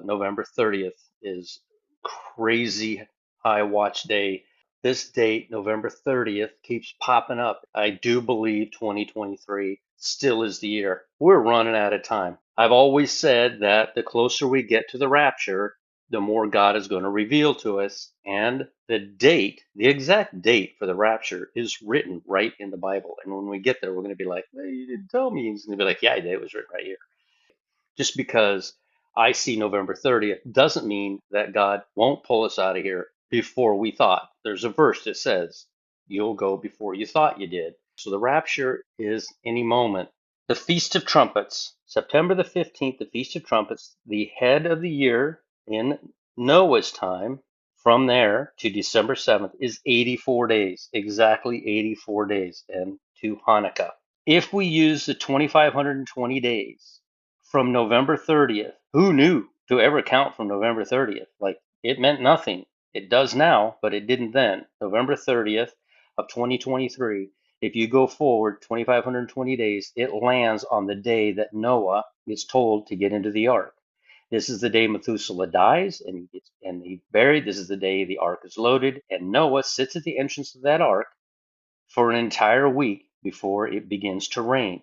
November 30th is crazy high watch day. This date, November 30th, keeps popping up. I do believe 2023 still is the year. We're running out of time. I've always said that the closer we get to the rapture, the more God is going to reveal to us. And the date, the exact date for the rapture is written right in the Bible. And when we get there, we're going to be like, well, you didn't tell me. He's going to be like, yeah, I did. It was written right here. Just because I see November 30th doesn't mean that God won't pull us out of here before we thought. There's a verse that says, you'll go before you thought you did. So the rapture is any moment. The Feast of Trumpets, September the 15th, the Feast of Trumpets, the head of the year in Noah's time, from there to December 7th is 84 days, exactly 84 days, and to Hanukkah. If we use the 2,520 days from November 30th, who knew to ever count from November 30th? Like, it meant nothing. It does now, but it didn't then. November 30th of 2023, if you go forward 2,520 days, it lands on the day that Noah is told to get into the ark. This is the day Methuselah dies and he's buried. This is the day the ark is loaded, and Noah sits at the entrance of that ark for an entire week before it begins to rain.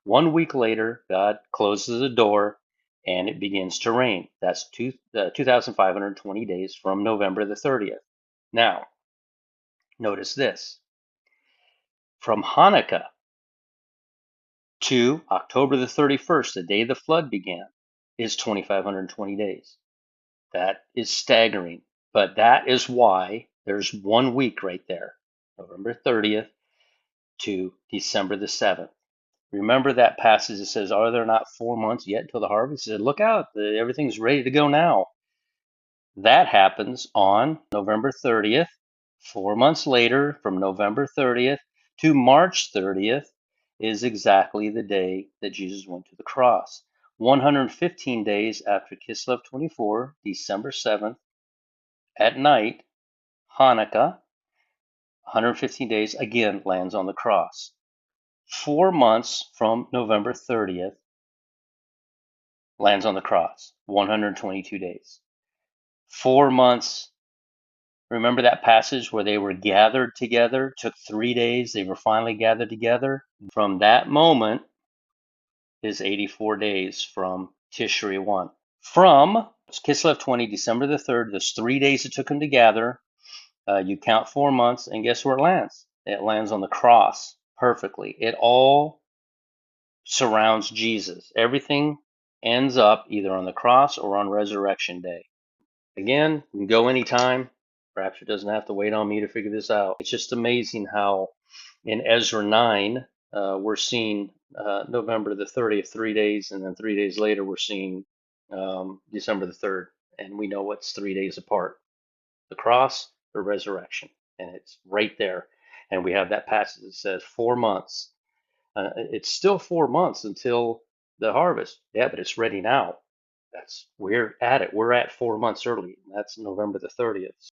1 week later, God closes the door and it begins to rain. That's 2,520 days from November the 30th. Now, notice this. From Hanukkah to October the 31st, the day the flood began, is 2,520 days. That is staggering, but that is why there's 1 week right there, November 30th to December the 7th. Remember that passage that says, are there not 4 months yet till the harvest? He said, look out, everything's ready to go now. That happens on November 30th. 4 months later, from November 30th to March 30th, is exactly the day that Jesus went to the cross. 115 days after Kislev 24, December 7th, at night, Hanukkah, 115 days, again lands on the cross. 4 months from November 30th, lands on the cross, 122 days. 4 months. Remember that passage where they were gathered together? Took 3 days. They were finally gathered together. From that moment is 84 days from Tishri 1. From Kislev 20, December the 3rd, there's 3 days it took them to gather. You count 4 months, and guess where it lands? It lands on the cross perfectly. It all surrounds Jesus. Everything ends up either on the cross or on Resurrection Day. Again, you can go anytime. Rapture doesn't have to wait on me to figure this out. It's just amazing how in Ezra 9, we're seeing November the 30th, 3 days, and then 3 days later, we're seeing December the 3rd. And we know what's 3 days apart, the cross, the resurrection. And it's right there. And we have that passage that says 4 months. It's still 4 months until the harvest. Yeah, but it's ready now. We're at it. We're at 4 months early. That's November the 30th.